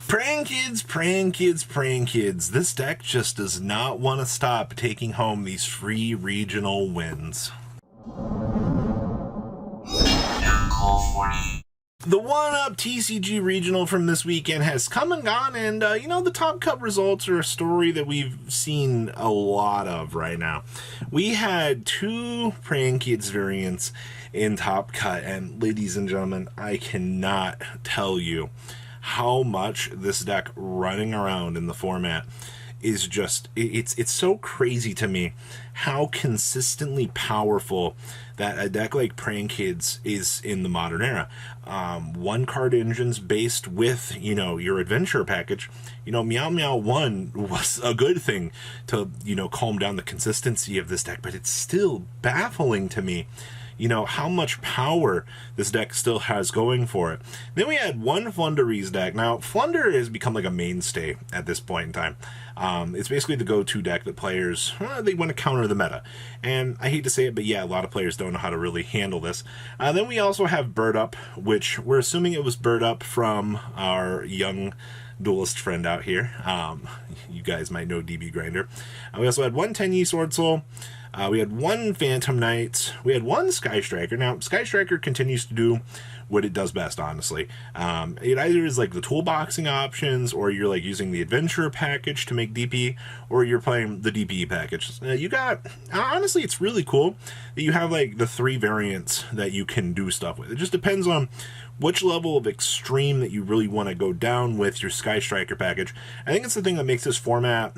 Praying kids, praying kids, praying kids. This deck just does not want to stop taking home these free regional wins. The 1-Up TCG Regional from this weekend has come and gone, and, the Top Cut results are a story that we've seen a lot of right now. We had 2 Praying Kids variants in Top Cut, and ladies and gentlemen, I cannot tell you how much this deck running around in the format is just, it's so crazy to me how consistently powerful that a deck like Praying Kids is in the modern era. 1-card engines based with, your adventure package. Meow Meow 1 was a good thing to, calm down the consistency of this deck, but it's still baffling to me how much power this deck still has going for it. Then we had 1 Flanders deck. Now, Flunder has become like a mainstay at this point in time. It's basically the go-to deck that players, they want to counter the meta. And I hate to say it, but yeah, a lot of players don't know how to really handle this. Then we also have Bird Up, which we're assuming it was Bird Up from our young duelist friend out here. You guys might know DB Grinder. We also had 1 Tenyi Sword Soul. We had 1 Phantom Knight. We had 1 Sky Striker. Now, Sky Striker continues to do what it does best, honestly. It either is like the toolboxing options, or you're like using the adventure package to make DP, or you're playing the DP package. Honestly, it's really cool that you have like the 3 variants that you can do stuff with. It just depends on which level of extreme that you really want to go down with your Sky Striker package. I think it's the thing that makes this format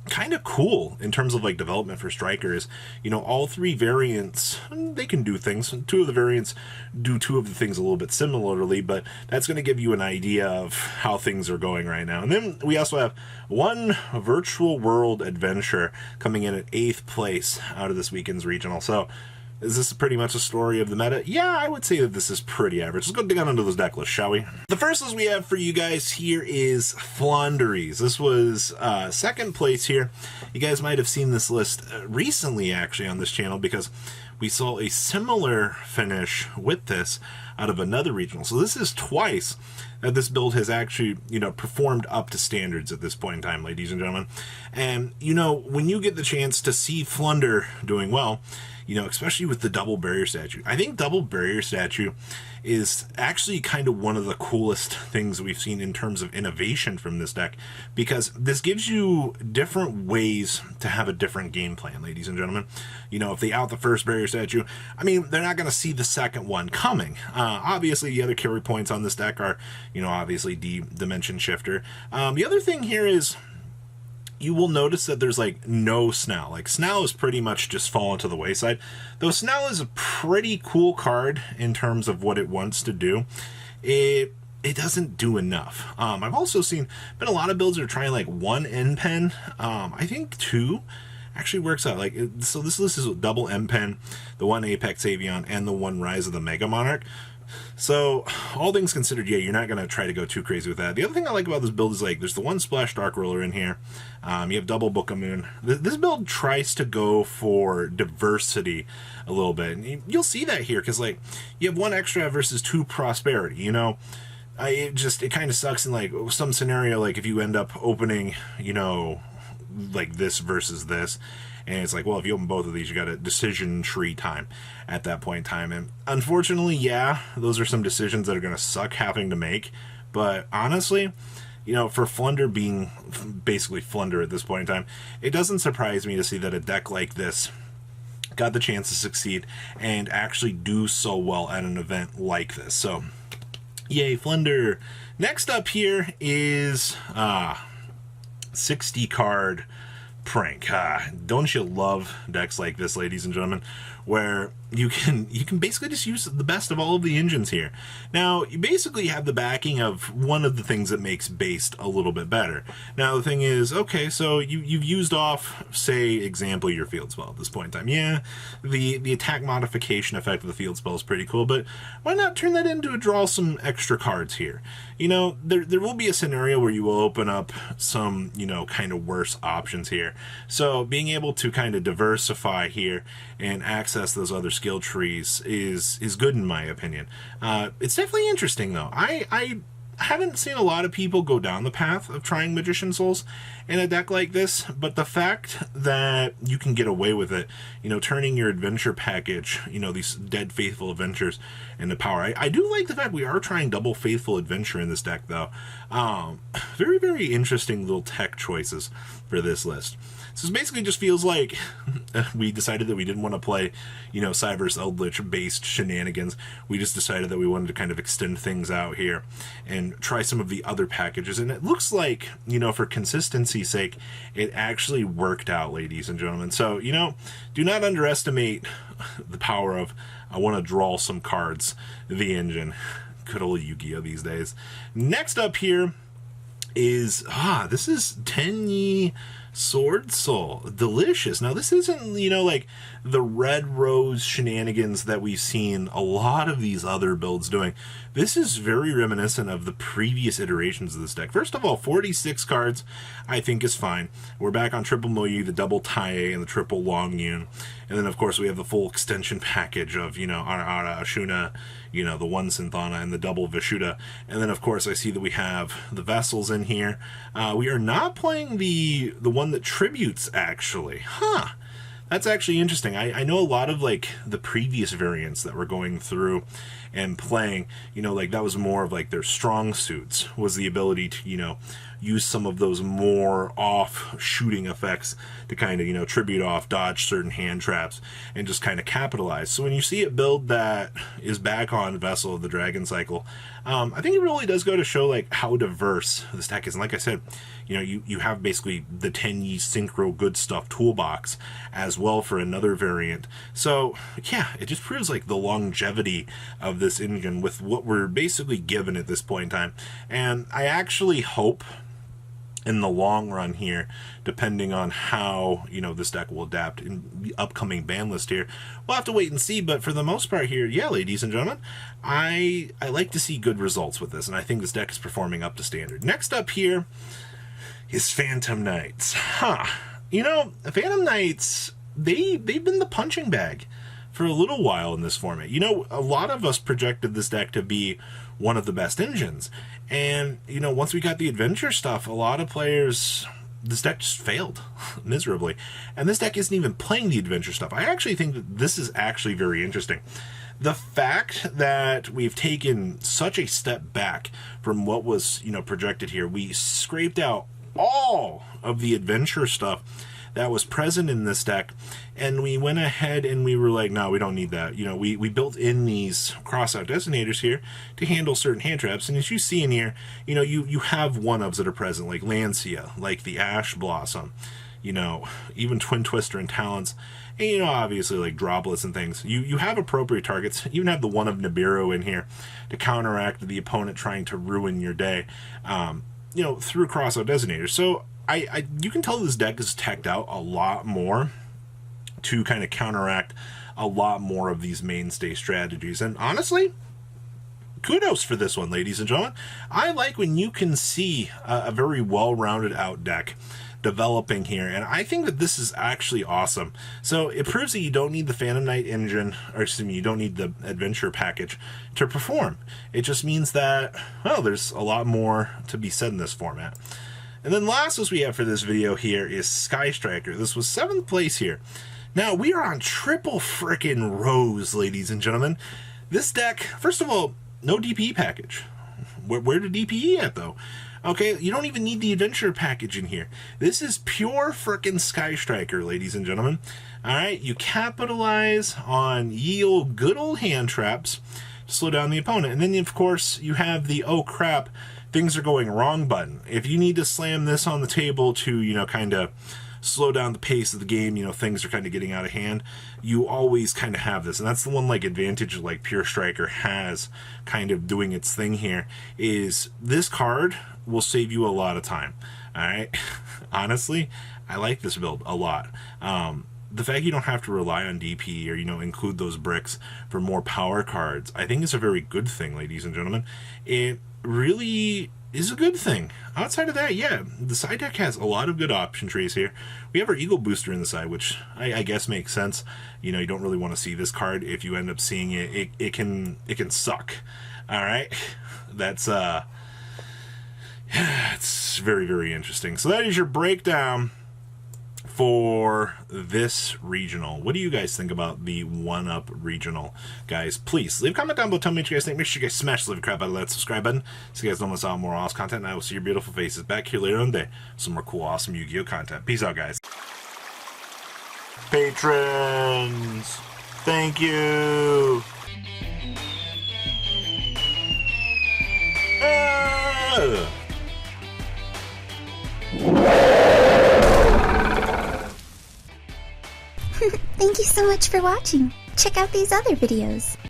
kind of cool in terms of like development for strikers. All 3 variants, they can do things. 2 of the variants do 2 of the things a little bit similarly, but that's going to give you an idea of how things are going right now. And then we also have 1 Virtual World Adventure coming in at 8th place out of this weekend's regional. So is this pretty much a story of the meta? Yeah, I would say that this is pretty average. Let's go dig on into those deck lists, shall we? The first list we have for you guys here is Flanders. This was 2nd place here. You guys might have seen this list recently, actually, on this channel, because we saw a similar finish with this out of another regional. So this is twice that this build has actually, performed up to standards at this point in time, ladies and gentlemen. And, when you get the chance to see Flunder doing well, especially with the double barrier statue. I think double barrier statue is actually kind of one of the coolest things we've seen in terms of innovation from this deck, because this gives you different ways to have a different game plan, ladies and gentlemen. If they out the first barrier statue, they're not going to see the second one coming. Obviously, the other carry points on this deck are, obviously Dimension Shifter. The other thing here is, you will notice that there's like no Snell. Like Snell is pretty much just fallen to the wayside. Though Snell is a pretty cool card in terms of what it wants to do, it doesn't do enough. I've also seen been a lot of builds that are trying like 1 N pen. I think 2 actually works out. So this list is double M pen, the 1 Apex Avion, and the 1 Rise of the Mega Monarch. So, all things considered, yeah, you're not going to try to go too crazy with that. The other thing I like about this build is, there's the 1 Splash Dark Roller in here. You have double Book of Moon. This build tries to go for diversity a little bit. And you'll see that here, because, you have 1 Extra versus 2 Prosperity, it kind of sucks in, some scenario, if you end up opening, this versus this. And it's well, if you open both of these, you got a decision tree time at that point in time. And unfortunately, yeah, those are some decisions that are going to suck having to make. But honestly, for Flunder being basically Flunder at this point in time, it doesn't surprise me to see that a deck like this got the chance to succeed and actually do so well at an event like this. So, yay, Flunder. Next up here is 60 card Prank. Don't you love decks like this, ladies and gentlemen, where you can basically just use the best of all of the engines here. Now, you basically have the backing of one of the things that makes Based a little bit better. Now, the thing is, okay, so you've used off, say, example, your field spell at this point in time. Yeah, the attack modification effect of the field spell is pretty cool, but why not turn that into draw some extra cards here? There will be a scenario where you will open up some, kind of worse options here. So being able to kind of diversify here and access those other skill trees is good in my opinion. It's definitely interesting though. I I haven't seen a lot of people go down the path of trying Magician Souls in a deck like this, but the fact that you can get away with it, turning your adventure package, these Dead Faithful Adventures into power. I do like the fact we are trying double Faithful Adventure in this deck, though. Very, very interesting little tech choices for this list. So it basically just feels like we decided that we didn't want to play, Cyber's Eldritch-based shenanigans. We just decided that we wanted to kind of extend things out here and try some of the other packages. And it looks like, for consistency's sake, it actually worked out, ladies and gentlemen. So, do not underestimate the power of, I want to draw some cards, the engine. Good old Yu-Gi-Oh! These days. Next up here is, this is Tenyi Sword Soul. Delicious. Now, this isn't, like the Red Rose shenanigans that we've seen a lot of these other builds doing. This is very reminiscent of the previous iterations of this deck. First of all, 46 cards, I think, is fine. We're back on Triple Moyu, the Double Tai, and the Triple Long Yun. And then, of course, we have the full extension package of, Ara, Ashuna, the one Synthana, and the double Vishuddha. And then, of course, I see that we have the Vessels in here. We are not playing the one that tributes, actually. That's actually interesting. I know a lot of, the previous variants that we're going through and playing, that was more of, their strong suits, was the ability to, use some of those more off-shooting effects to kind of, tribute off, dodge certain hand traps, and just kind of capitalize. So when you see it build that is back on Vessel of the Dragon Cycle, I think it really does go to show, how diverse this deck is. And like I said, you have basically the Tenyi Synchro Good Stuff toolbox as well for another variant. So, yeah, it just proves, the longevity of this engine with what we're basically given at this point in time. And I actually hope, in the long run here, depending on how, this deck will adapt in the upcoming ban list here, we'll have to wait and see. But for the most part here, yeah, ladies and gentlemen, I like to see good results with this, and I think this deck is performing up to standard. Next up here is Phantom Knights. Phantom Knights, they've been the punching bag for a little while in this format. A lot of us projected this deck to be one of the best engines. And, once we got the adventure stuff, a lot of players, this deck just failed miserably. And this deck isn't even playing the adventure stuff. I actually think that this is actually very interesting. The fact that we've taken such a step back from what was, projected here, we scraped out all of the adventure stuff that was present in this deck, and we went ahead and we were like, no, we don't need that. We built in these cross-out designators here to handle certain hand traps, and as you see in here, you have one-ofs that are present, like Lancia, like the Ash Blossom, even Twin Twister and Talents, and obviously like Droplets and things. You have appropriate targets. You even have the one of Nibiru in here to counteract the opponent trying to ruin your day, through cross-out designators. So you can tell this deck is teched out a lot more to kind of counteract a lot more of these mainstay strategies. And honestly, kudos for this one, ladies and gentlemen. I like when you can see a very well-rounded out deck developing here, and I think that this is actually awesome. So it proves that you don't need the Phantom Knight engine, or excuse me, you don't need the adventure package to perform. It just means that, well, there's a lot more to be said in this format. And then last as we have for this video here is Sky Striker. This was 7th place here. Now, we are on triple frickin' Rose, ladies and gentlemen. This deck, first of all, no DPE package. Where did DPE at, though? Okay, you don't even need the adventure package in here. This is pure frickin' Sky Striker, ladies and gentlemen. Alright, you capitalize on good old hand traps to slow down the opponent. And then, of course, you have the, oh crap, things are going wrong button. If you need to slam this on the table to, kind of slow down the pace of the game, things are kind of getting out of hand, you always kind of have this. And that's the one, advantage, Pure Striker has kind of doing its thing here, is this card will save you a lot of time. Alright? Honestly, I like this build a lot. The fact you don't have to rely on DP or, include those bricks for more power cards, I think is a very good thing, ladies and gentlemen. It really is a good thing. Outside of that, yeah, the side deck has a lot of good option trees here. We have our Eagle Booster in the side, which I guess makes sense. You don't really want to see this card. If you end up seeing it, it can suck. All right, that's It's very, very interesting. So that is your breakdown for this regional. What do you guys think about the 1-Up regional? Guys, please leave a comment down below. Tell me what you guys think. Make sure you guys smash the crap out of that subscribe button so you guys don't miss out on more awesome content. And I will see your beautiful faces back here later on the day. Some more cool, awesome Yu-Gi-Oh content. Peace out, guys. Patrons, thank you. Thank you so much for watching. Check out these other videos.